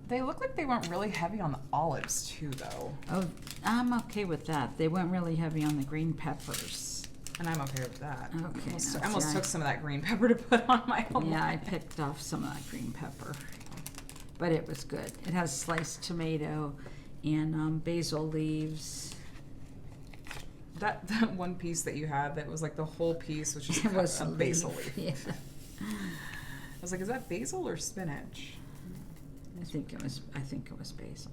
They look like they went really heavy on the olives too, though. Oh, I'm okay with that. They went really heavy on the green peppers. And I'm okay with that. Okay. I almost took some of that green pepper to put on my own. Yeah, I picked off some of that green pepper. But it was good. It has sliced tomato and basil leaves. That one piece that you had that was like the whole piece, which It was a basil leaf. Yeah. I was like, is that basil or spinach? I think it was basil.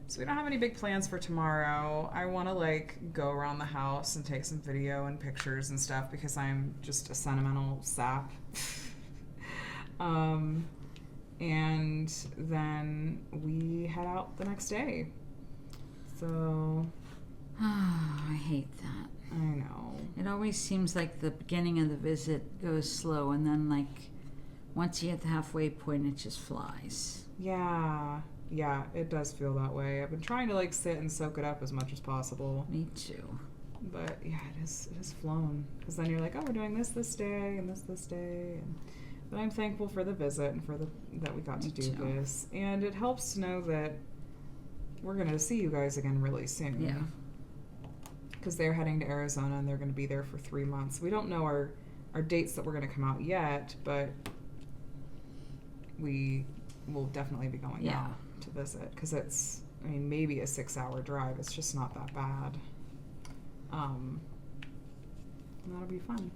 So we don't have any big plans for tomorrow. I want to like go around the house and take some video and pictures and stuff because I'm just a sentimental sap. And then we head out the next day. So I hate that. I know. It always seems like the beginning of the visit goes slow, and then like once you hit the halfway point, it just flies. Yeah, it does feel that way. I've been trying to like sit and soak it up as much as possible, Me too. but yeah, it is flown. Because then you're like, oh, we're doing this day and this day, but I'm thankful for the visit and for that we got Me to do too. this, and it helps to know that we're gonna see you guys again really soon. Yeah. Because they're heading to Arizona and they're gonna be there for 3 months. We don't know our dates that we're gonna come out yet, but we will definitely be going Yeah. out to visit, because it's, I mean, maybe a 6-hour drive. It's just not that bad. And that'll be fun.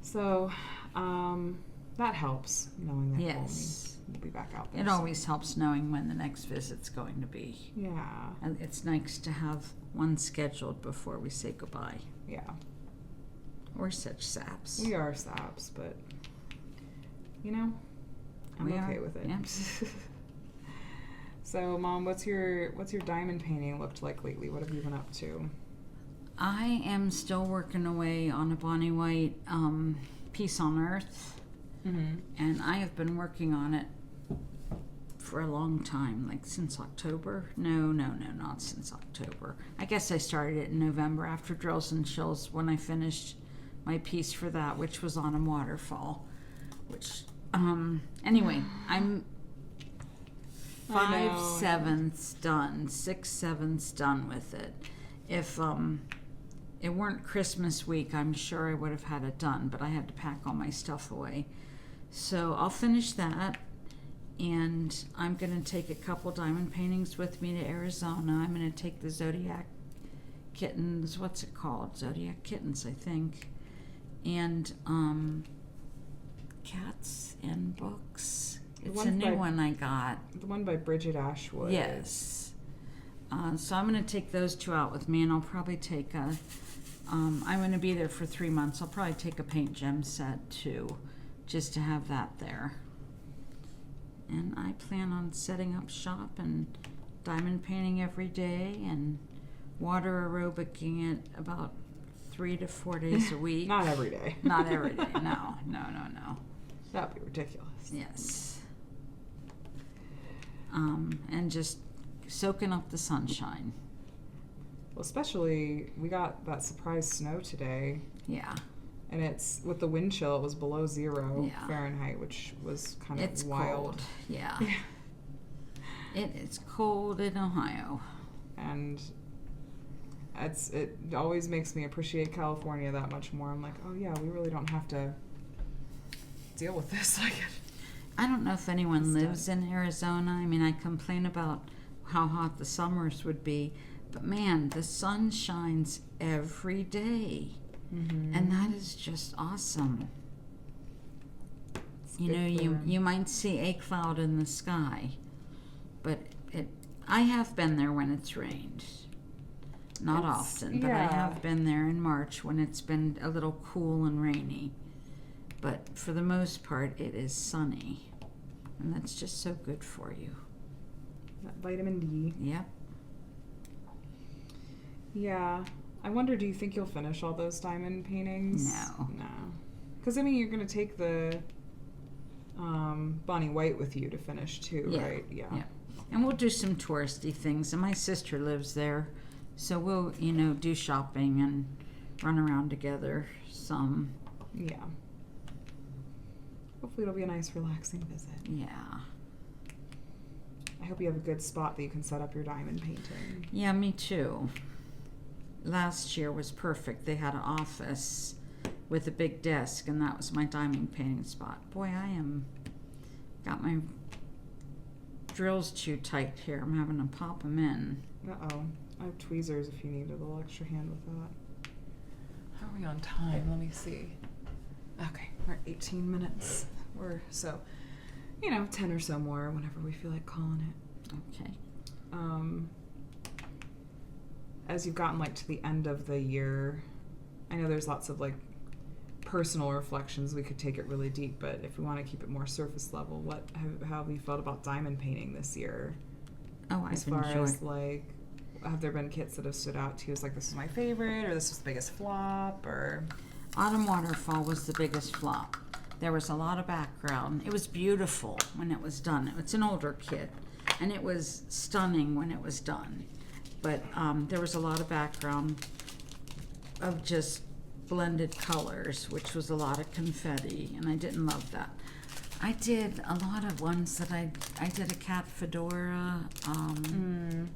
So, that helps, knowing that Yes. we'll be back out there. It soon. always helps knowing when the next visit's going to be. Yeah, And it's nice to have one scheduled before we say goodbye. yeah. We're such saps. We are saps, but, you know, I'm We okay are, with it. yeah. So, Mom, what's your diamond painting looked like lately? What have you been up to? I am still working away on a Bonnie White Peace on Earth, Mm-hmm. and I have been working on it for a long time, like since October. No, not since October. I guess I started it in November after Drills and Chills, when I finished my piece for that, which was on a waterfall. Which, anyway, I'm I know. 5/7 done, 6/7 done with it. If it weren't Christmas week, I'm sure I would have had it done, but I had to pack all my stuff away. So I'll finish that, and I'm going to take a couple diamond paintings with me to Arizona. I'm going to take the Zodiac Kittens, what's it called? Zodiac Kittens, I think. And Cats and Books. It's a ones new by- one I got. The one by Bridget Ashwood. Yes. So I'm going to take those two out with me, and I'll probably take a, I'm going to be there for 3 months. I'll probably take a paint gem set too, just to have that there. And I plan on setting up shop and diamond painting every day and water aerobicing it about 3 to 4 days a week. Not every day. Not every day. No. That'd be ridiculous. Yes. And just soaking up the sunshine. Well, especially, we got that surprise snow today, Yeah. and it's, with the wind chill, it was below 0 Yeah. Fahrenheit, which was kind of It's wild. cold. Yeah. It's cold in Ohio. And it always makes me appreciate California that much more. I'm like, oh yeah, we really don't have to deal with this. Like, I don't know if anyone It's lives in Arizona. I mean, I complain about how hot the summers would be, but man, the sun shines every day. mm-hmm. And that is just awesome. It's You good know, for- you might see a cloud in the sky, but I have been there when it's rained. Not It's- often, but I yeah. have been there in March when it's been a little cool and rainy. But for the most part, it is sunny, and that's just so good for you. that vitamin D. Yep. Yeah. I wonder, do you think you'll finish all those diamond paintings? No. No. Because, I mean, you're going to take the Bonnie White with you to finish too, Yeah. right? Yeah. Yeah. And we'll do some touristy things, and my sister lives there, so we'll, do shopping and run around together some. Yeah. Hopefully it'll be a nice, relaxing visit. Yeah. I hope you have a good spot that you can set up your diamond painting. Yeah, me too. Last year was perfect. They had an office with a big desk, and that was my diamond painting spot. Boy, got my drills too tight here. I'm having to pop them in. Uh-oh. I have tweezers if you need a little extra hand with that. How are we on time? Let me see. Okay, we're at 18 minutes. So, 10 or so more whenever we feel like calling it. Okay. As you've gotten to the end of the year, I know there's lots of personal reflections. We could take it really deep, but if we want to keep it more surface level, how have you felt about diamond painting this year? Oh, As I've far enjoyed. as have there been kits that have stood out to you as this is my favorite, or this was the biggest flop, or? Autumn Waterfall was the biggest flop. There was a lot of background. It was beautiful when it was done. It's an older kit, and it was stunning when it was done. But there was a lot of background of just blended colors, which was a lot of confetti, and I didn't love that. I did a lot of ones that I did a cat fedora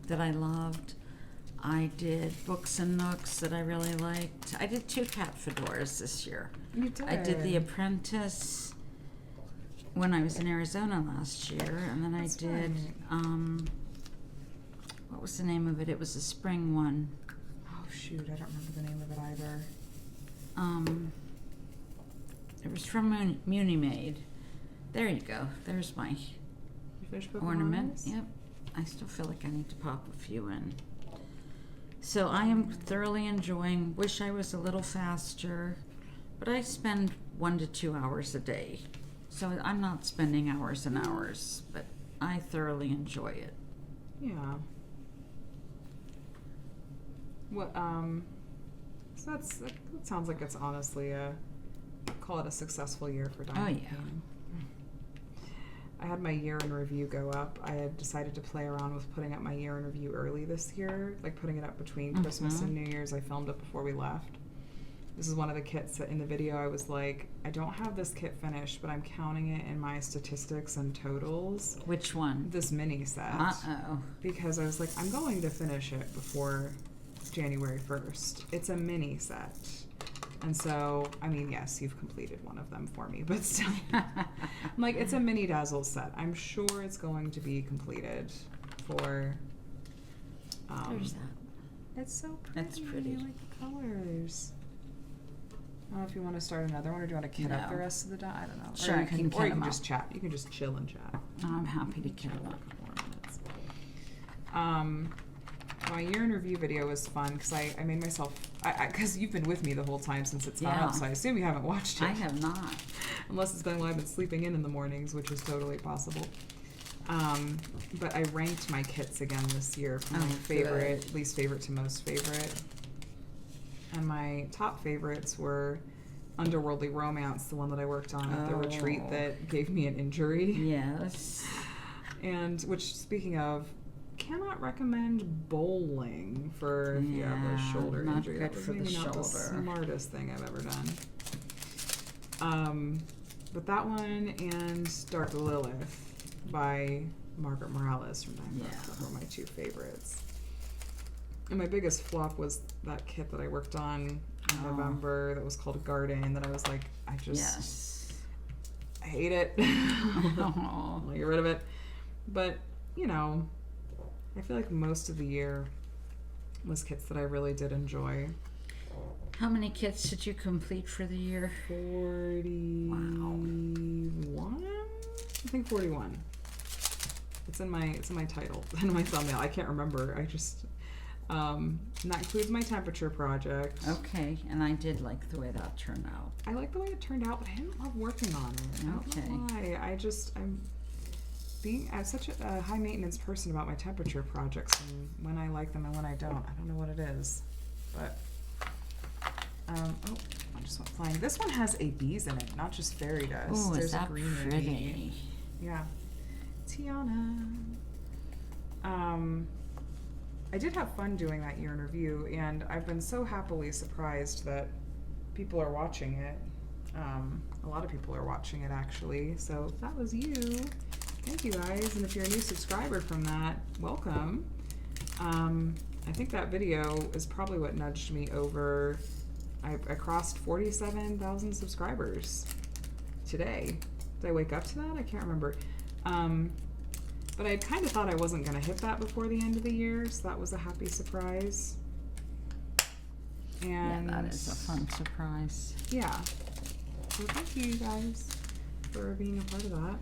that I loved. I did books and nooks that I really liked. I did 2 cat fedoras this year. You did. I did The Apprentice when I was in Arizona last year, and then That's I did what was the name of it? It was a spring one. Oh shoot, I don't remember the name of it either. It was from Muni Made. There you go. There's my You finished Book of ornament. Ornaments? Yep. I still feel like I need to pop a few in. So I am thoroughly enjoying. Wish I was a little faster, but I spend 1 to 2 hours a day. So I'm not spending hours and hours, but I thoroughly enjoy it. Yeah. What so that sounds like it's honestly call it a successful year for diamond painting. I had my year in review go up. I had decided to play around with putting up my year in review early this year, like putting it up between Christmas and New Year's. I filmed it before we left. This is one of the kits that in the video I was like, I don't have this kit finished, but I'm counting it in my statistics and totals. Which one? This mini set. Uh-oh. Because I was like, I'm going to finish it before January 1st. It's a mini set. And so, I mean, yes, you've completed one of them for me, but still. I'm like, it's a mini dazzle set. I'm sure it's going to be completed for... There's that. It's so pretty. That's pretty. I like the colors. I don't know if you want to start another one or do you want to kit up the No. rest of the I don't know. Sure, or I you can or kit you them can just up. chat. You can just chill and chat. I'm happy to kit them up. My year in review video was fun because I made myself, because you've been with me the whole time since it's not Yeah. up, so I assume you haven't watched it. I have not. Unless it's been while I've been sleeping in the mornings, which is totally possible. But I ranked my kits again this year from my favorite, good. least favorite to most favorite. And my top favorites were Underworldly Romance, the one that I worked on at the retreat that gave me an injury. Yes. And which, speaking of, cannot recommend bowling for if you have a shoulder not injury. good That was for the maybe not the shoulder. smartest thing I've ever done. But that one and Dark Lilith by Margaret Morales from Diamond were my 2 favorites. And my biggest flop was that kit that I worked on in November that was called Garden that I was like, I hate it. I'll get rid of it. But, you know, I feel like most of the year was kits that I really did enjoy. How many kits did you complete for the year? 41? I think 41. It's in my title, in my thumbnail. I can't remember. I just and that includes my temperature project. Okay, and I did like the way that turned out. I like the way it turned out, but I didn't love working on it. I don't know why. I'm such a high maintenance person about my temperature projects and when I like them and when I don't. I don't know what it is. But I just went flying. This one has a bees in it, not just fairy dust. Oh, There's is that a green pretty? bee. Yeah. Tiana. I did have fun doing that year in review, and I've been so happily surprised that people are watching it. A lot of people are watching it, actually. So if that was you, thank you guys. And if you're a new subscriber from that, welcome. I think that video is probably what nudged me over. I crossed 47,000 subscribers today. Did I wake up to that? I can't remember. But I kind of thought I wasn't going to hit that before the end of the year, so that was a happy surprise. And Yeah, that is a fun surprise. Yeah. So thank you guys for being a part of that.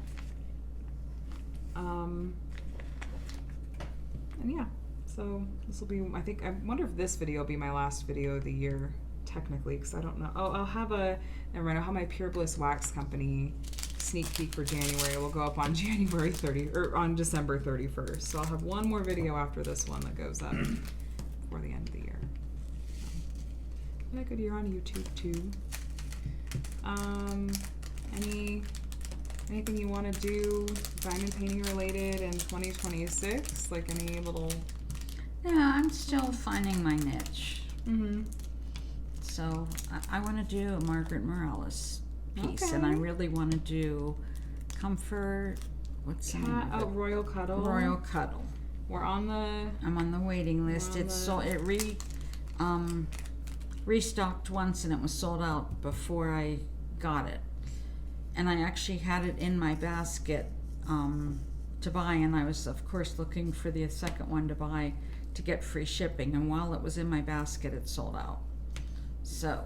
And yeah, so this will be, I wonder if this video will be my last video of the year, technically, because I don't know. Oh, I'll have never mind, I'll have my Pure Bliss Wax Company sneak peek for January. Will go up on January 30, or on December 31st. So I'll have one more video after this one that goes up before the end of the year. Had a good year on YouTube too. Anything you want to do diamond painting related in 2026? Like any little... Yeah, I'm still finding my niche. Mm-hmm. So I want to do a Margaret Morales piece, and I Okay. really want to do Comfort. What's the name of it? Royal Cuddle. Royal Cuddle. We're on the... I'm on the waiting list. on It's the- so it restocked once, and it was sold out before I got it. And I actually had it in my basket to buy, and I was of course looking for the second one to buy to get free shipping. And while it was in my basket, it sold out. So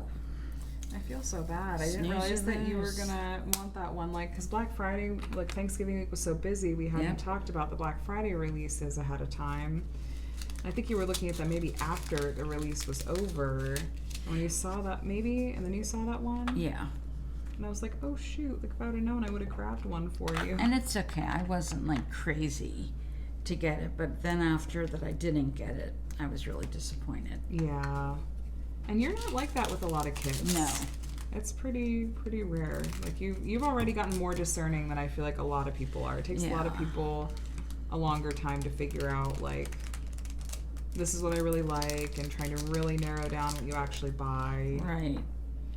I feel so bad. I didn't Snooze realize and that you were lose. gonna want that one. Like, because Black Friday, like Thanksgiving week was so busy, we hadn't Yep. talked about the Black Friday releases ahead of time. I think you were looking at them maybe after the release was over. When you saw that, maybe, and then you saw that one. yeah, And I was like, oh shoot, like if I would have known, I would have grabbed one for you. and it's okay. I wasn't like crazy to get it, but then after that I didn't get it, I was really disappointed. Yeah. And you're not like that with a lot of kids. No. It's pretty rare. Like you've already gotten more discerning than I feel like a lot of people are. It takes a lot of Yeah. people a longer time to figure out like this is what I really like and trying to really narrow down what you actually buy. Right.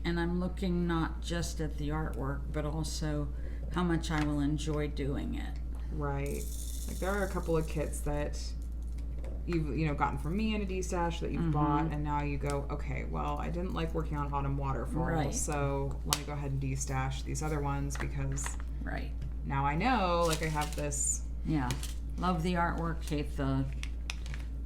And I'm looking not just at the artwork, but also how much I will enjoy doing it. Right. Like there are a couple of kits that you've gotten from me in a D-stash that you've bought, and now you go, okay, well, I didn't like working on Autumn Waterfall, Right. so let me go ahead and D-stash these other ones because Right. now I know, like I have this Yeah. Love the artwork, hate the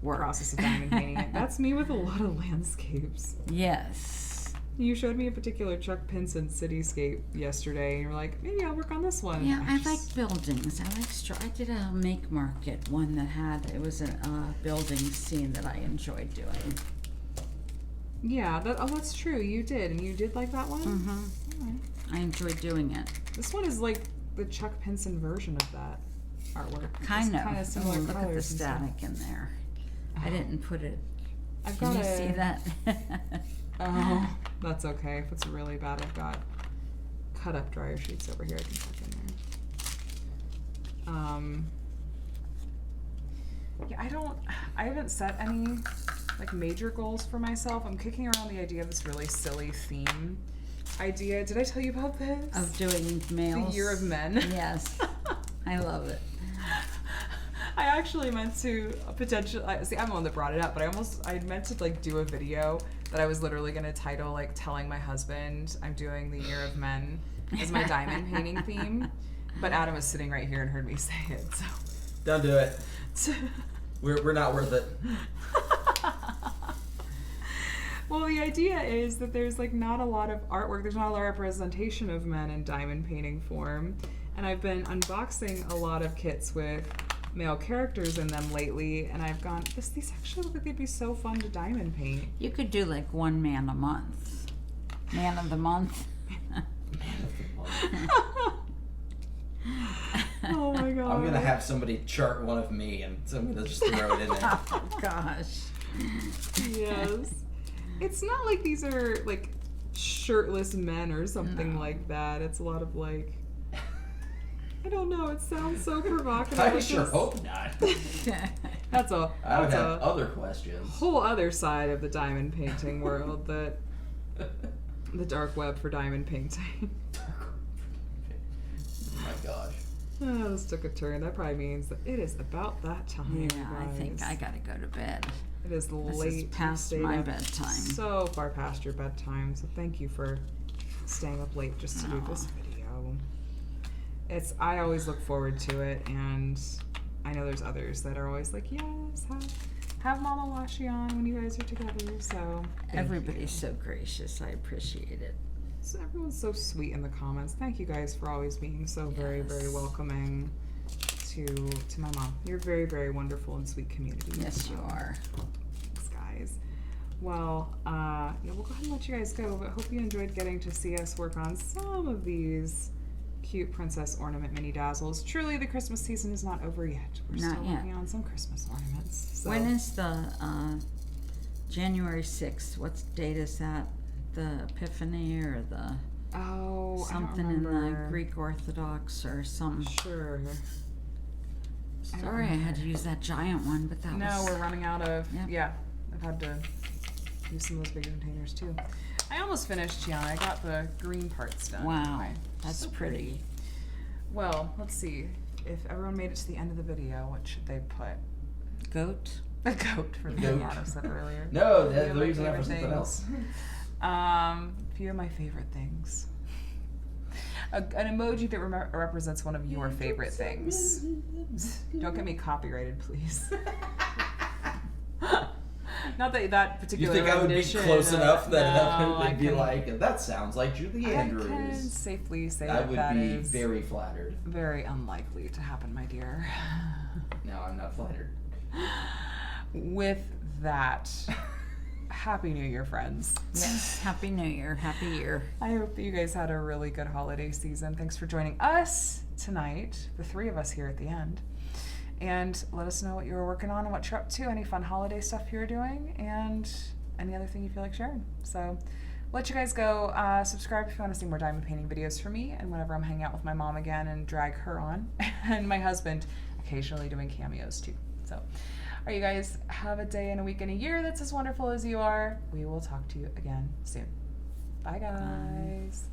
work. process of diamond painting it. That's me with a lot of landscapes. Yes. You showed me a particular Chuck Pinson cityscape yesterday, and you're like, maybe I'll work on this one. Yeah, I like buildings. I did a make market one that it was a building scene that I enjoyed doing. Yeah, that's true. You did, and you did like that one? Mm-hmm. Alright. I enjoyed doing it. This one is like the Chuck Pinson version of that artwork. Kind of. Kind of similar Ooh, look at the colors and stuff. static in there. I Oh. didn't put it. I've Can got you see that? Oh, that's okay. If it's really bad, I've got cut up dryer sheets over here I can tuck in there. Yeah, I haven't set any like major goals for myself. I'm kicking around the idea of this really silly theme idea. Did I tell you about this? Of doing males. The Year of Men. Yes. I love it. I actually meant to potentially see. I'm the one that brought it up, but I meant to like do a video that I was literally gonna title like "Telling My Husband I'm Doing the Year of Men" as my diamond painting theme. But Adam was sitting right here and heard me say it, so Don't do it. We're not worth it. Well, the idea is that there's like not a lot of artwork. There's not a lot of representation of men in diamond painting form, and I've been unboxing a lot of kits with male characters in them lately, and I've gone, these actually look like they'd be so fun to diamond paint. You could do like one man a month. Man of the month. Oh my god. I'm gonna have somebody chart one of me, and I'm gonna just throw it in there. Oh gosh. Yes. It's not like these are like shirtless men or something No. like that. It's a lot of like, I don't know, it sounds so provocative. I because sure hope not. That's I would that's have a other questions. whole other side of the diamond painting world, that the dark web for diamond painting. Oh my gosh. Oh, this took a turn. That probably means that it is about that time. Yeah, I think guys. I gotta go to bed. It is This late. is You past stayed my up bedtime. So far past your bedtime. So thank you for staying up late just to do this Aw. video. I always look forward to it, and I know there's others that are always like, yes, have Mama Washi on when you guys are together. So thank Everybody's you. so gracious. I appreciate it. So everyone's so sweet in the comments. Thank you guys for always being so very, very Yes. welcoming to my mom. You're a very, very wonderful and sweet community. Yes, you are. Thanks, guys. Well, yeah, we'll go ahead and let you guys go, but hope you enjoyed getting to see us work on some of these cute princess ornament mini dazzles. Truly, the Christmas season is not over yet. We're Not still yet. working on some Christmas ornaments. So. When is the January 6th? What date is that? The Epiphany or the Oh, something I don't in the remember. Greek Orthodox or some. Sure. I don't Sorry, I had remember. to use that giant one, but that No, was. we're running out of. Yep. Yeah, I've had to use some of those bigger containers too. I almost finished, Gianna. I got the green parts done. Wow, anyway. that's So pretty. Well, let's see. If everyone made it to the end of the video, what should they put? Goat. A goat for the Goat. Gianna said earlier. No, Few of they're my using that for favorite something else. Few of my favorite things. An emoji that represents one of your favorite things. Don't get me copyrighted, please. Not that that You particular think I would be rendition close of- enough that No, I they'd be can- like, that sounds like Julie I can Andrews? safely say I that would that be is very flattered. very unlikely to happen, my dear. No, I'm not flattered. With that, Happy New Year, friends. Yes. Happy New Year. Happy year. I hope that you guys had a really good holiday season. Thanks for joining us tonight, the three of us here at the end. And let us know what you were working on and what you're up to, any fun holiday stuff you're doing, and any other thing you feel like sharing. So, let you guys go. Subscribe if you want to see more diamond painting videos from me, and whenever I'm hanging out with my mom again and drag her on, and my husband occasionally doing cameos too. So, all right, you guys, have a day and a week and a year that's as wonderful as you are. We will talk to you again soon. Bye, guys.